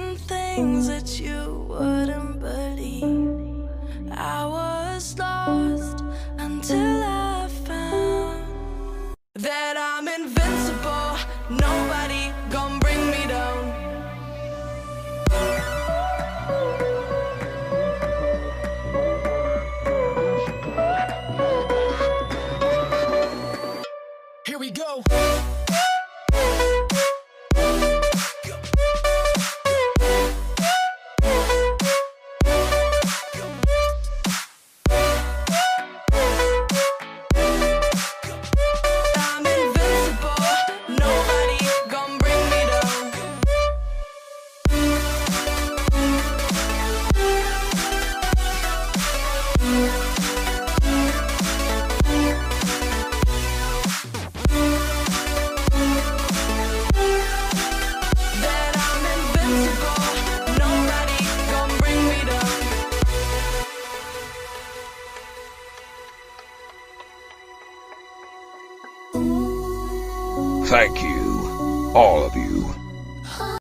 seeing things that you wouldn't believe. I was lost until I found that I'm invincible. Nobody gon' bring me down. Here we go. Thank you, all of you.